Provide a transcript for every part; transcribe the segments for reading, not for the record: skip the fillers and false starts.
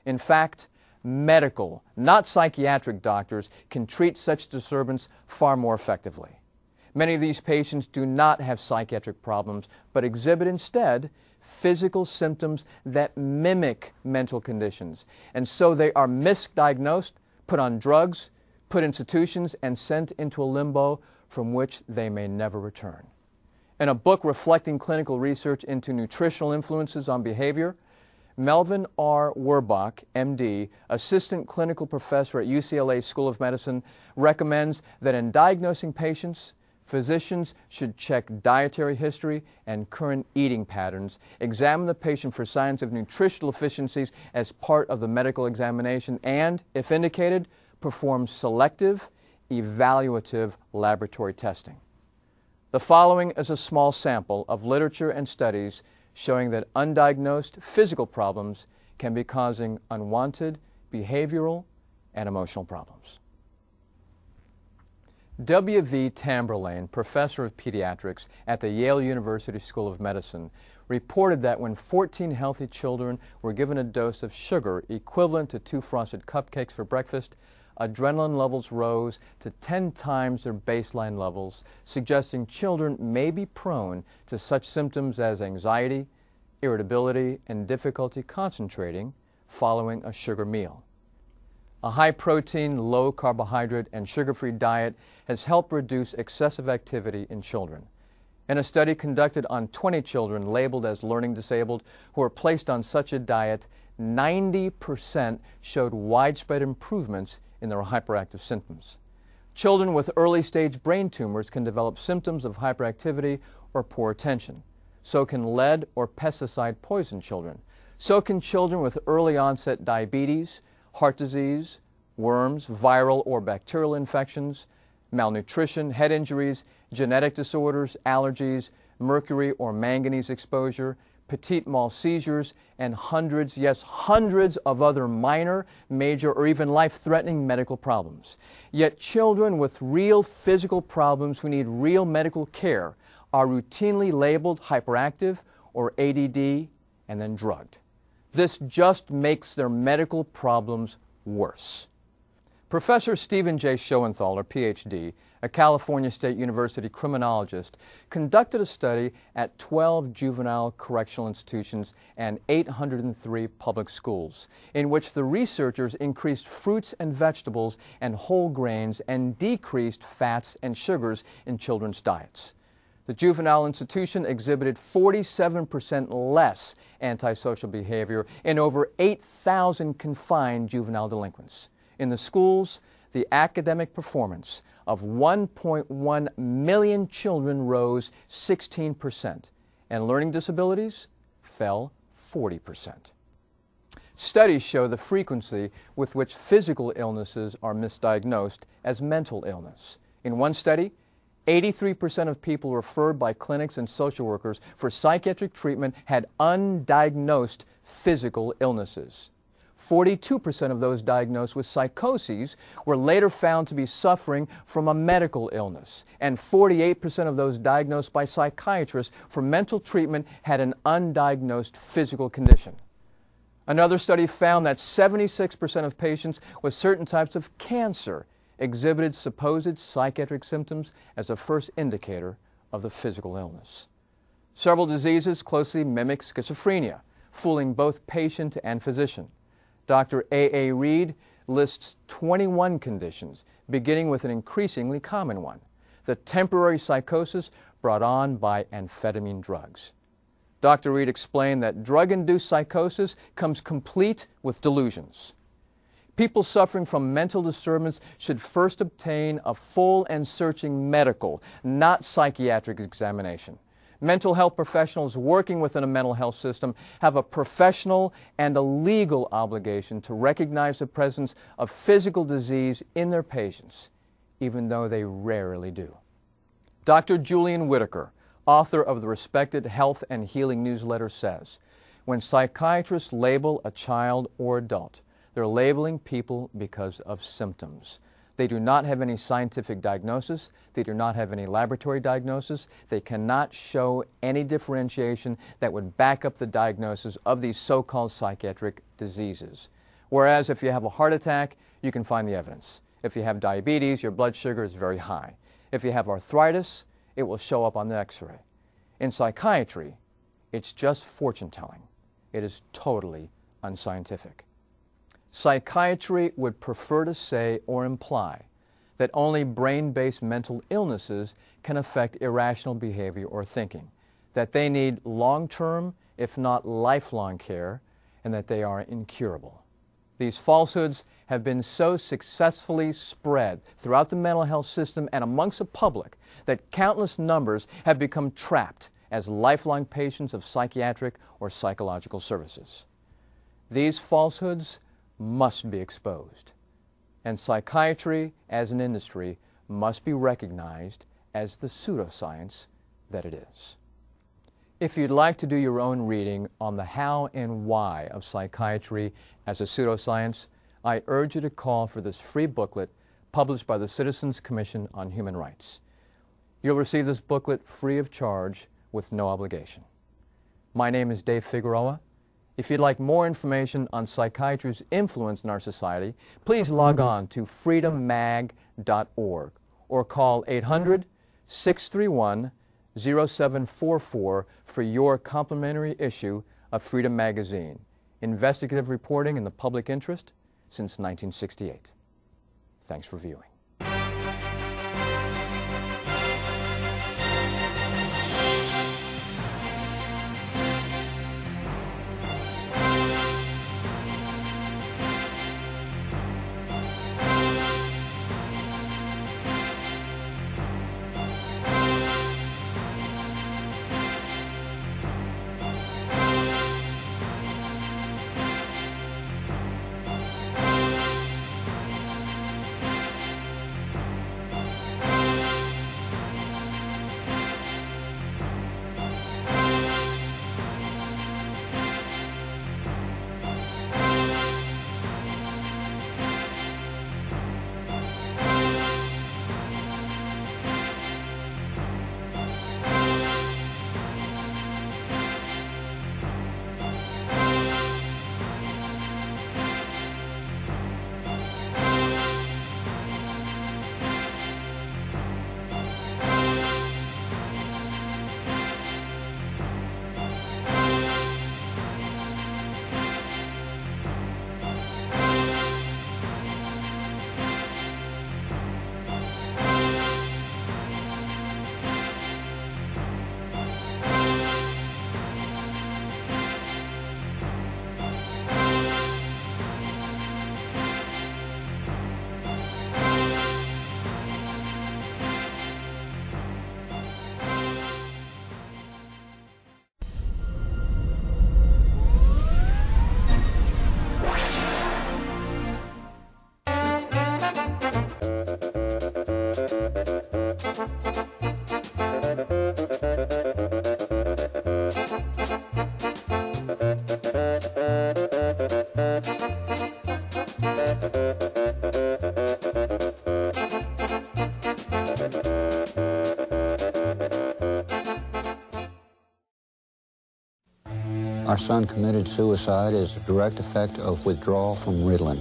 In fact, medical, not psychiatric doctors can treat such disturbance far more effectively. Many of these patients do not have psychiatric problems, but exhibit instead physical symptoms that mimic mental conditions. And so they are misdiagnosed, put on drugs, put in institutions, and sent into a limbo from which they may never return. In a book reflecting clinical research into nutritional influences on behavior, Melvin R. Werbach, MD, assistant clinical professor at UCLA School of Medicine, recommends that in diagnosing patients, physicians should check dietary history and current eating patterns, examine the patient for signs of nutritional deficiencies as part of the medical examination, and, if indicated, perform selective, evaluative laboratory testing. The following is a small sample of literature and studies showing that undiagnosed physical problems can be causing unwanted behavioral and emotional problems. W.V. Tamberlane, professor of pediatrics at the Yale University School of Medicine, reported that when 14 healthy children were given a dose of sugar equivalent to 2 frosted cupcakes for breakfast, adrenaline levels rose to 10 times their baseline levels, suggesting children may be prone to such symptoms as anxiety, irritability, and difficulty concentrating following a sugar meal. A high-protein, low-carbohydrate, and sugar-free diet has helped reduce excessive activity in children. In a study conducted on 20 children labeled as learning disabled who were placed on such a diet, 90% showed widespread improvements in their hyperactive symptoms. Children with early-stage brain tumors can develop symptoms of hyperactivity or poor attention. So can lead or pesticide-poisoned children. So can children with early-onset diabetes, heart disease, worms, viral or bacterial infections, malnutrition, head injuries, genetic disorders, allergies, mercury or manganese exposure, petit mal seizures, and hundreds, yes, hundreds of other minor, major, or even life-threatening medical problems. Yet children with real physical problems who need real medical care are routinely labeled hyperactive or ADD and then drugged. This just makes their medical problems worse. Professor Stephen J. Schoenthaler, Ph.D., a California State University criminologist, conducted a study at 12 juvenile correctional institutions and 803 public schools, in which the researchers increased fruits and vegetables and whole grains and decreased fats and sugars in children's diets. The juvenile institution exhibited 47% less antisocial behavior in over 8,000 confined juvenile delinquents. In the schools, the academic performance of 1.1 million children rose 16%, and learning disabilities fell 40%. Studies show the frequency with which physical illnesses are misdiagnosed as mental illness. In one study, 83% of people referred by clinics and social workers for psychiatric treatment had undiagnosed physical illnesses. 42% of those diagnosed with psychoses were later found to be suffering from a medical illness, and 48% of those diagnosed by psychiatrists for mental treatment had an undiagnosed physical condition. Another study found that 76% of patients with certain types of cancer exhibited supposed psychiatric symptoms as a first indicator of the physical illness. Several diseases closely mimic schizophrenia, fooling both patient and physician. Dr. A. Reed lists 21 conditions, beginning with an increasingly common one, the temporary psychosis brought on by amphetamine drugs. Dr. Reed explained that drug-induced psychosis comes complete with delusions. People suffering from mental disturbance should first obtain a full and searching medical, not psychiatric examination. Mental health professionals working within a mental health system have a professional and a legal obligation to recognize the presence of physical disease in their patients, even though they rarely do. Dr. Julian Whitaker, author of the respected Health and Healing newsletter, says, when psychiatrists label a child or adult, they're labeling people because of symptoms. They do not have any scientific diagnosis. They do not have any laboratory diagnosis. They cannot show any differentiation that would back up the diagnosis of these so-called psychiatric diseases. Whereas if you have a heart attack, you can find the evidence. If you have diabetes, your blood sugar is very high. If you have arthritis, it will show up on the x-ray. In psychiatry, it's just fortune-telling. It is totally unscientific. Psychiatry would prefer to say or imply that only brain-based mental illnesses can affect irrational behavior or thinking, that they need long-term, if not lifelong care, and that they are incurable. These falsehoods have been so successfully spread throughout the mental health system and amongst the public that countless numbers have become trapped as lifelong patients of psychiatric or psychological services. These falsehoods must be exposed, and psychiatry as an industry must be recognized as the pseudoscience that it is. If you'd like to do your own reading on the how and why of psychiatry as a pseudoscience, I urge you to call for this free booklet published by the Citizens Commission on Human Rights. You'll receive this booklet free of charge with no obligation. My name is Dave Figueroa. If you'd like more information on psychiatry's influence in our society, please log on to freedommag.org or call 800-631-0744 for your complimentary issue of Freedom Magazine, investigative reporting in the public interest since 1968. Thanks for viewing. Our son committed suicide as a direct effect of withdrawal from Ritalin.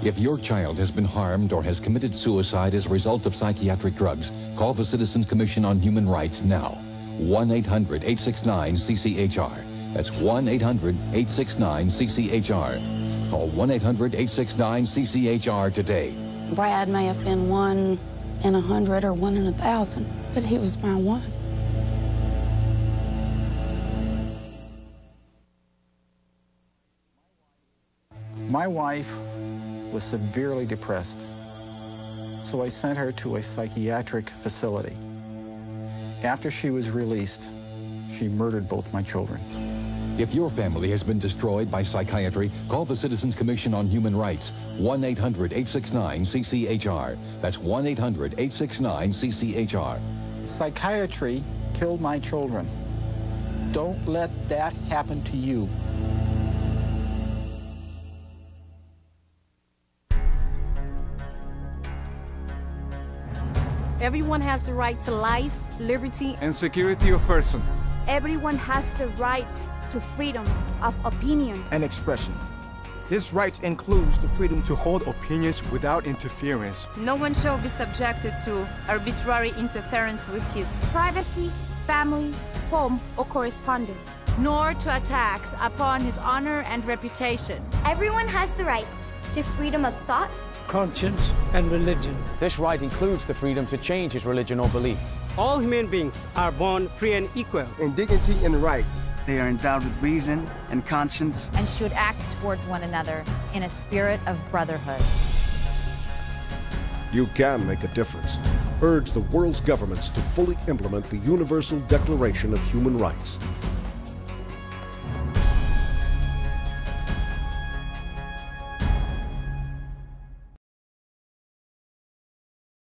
If your child has been harmed or has committed suicide as a result of psychiatric drugs, call the Citizens Commission on Human Rights now. 1-800-869-CCHR. That's 1-800-869-CCHR. Call 1-800-869-CCHR today. Brad may have been 1 in 100 or 1 in 1,000, but he was my one. My wife was severely depressed, so I sent her to a psychiatric facility. After she was released, she murdered both my children. If your family has been destroyed by psychiatry, call the Citizens Commission on Human Rights. 1-800-869-CCHR. That's 1-800-869-CCHR. Psychiatry killed my children. Don't let that happen to you. Everyone has the right to life, liberty, and security of person. Everyone has the right to freedom of opinion and expression. This right includes the freedom to hold opinions without interference. No one shall be subjected to arbitrary interference with his privacy, family, home, or correspondence, nor to attacks upon his honor and reputation. Everyone has the right to freedom of thought, conscience, and religion. This right includes the freedom to change his religion or belief. All human beings are born free and equal in dignity and rights. They are endowed with reason and conscience and should act towards one another in a spirit of brotherhood. You can make a difference. Urge the world's governments to fully implement the Universal Declaration of Human Rights.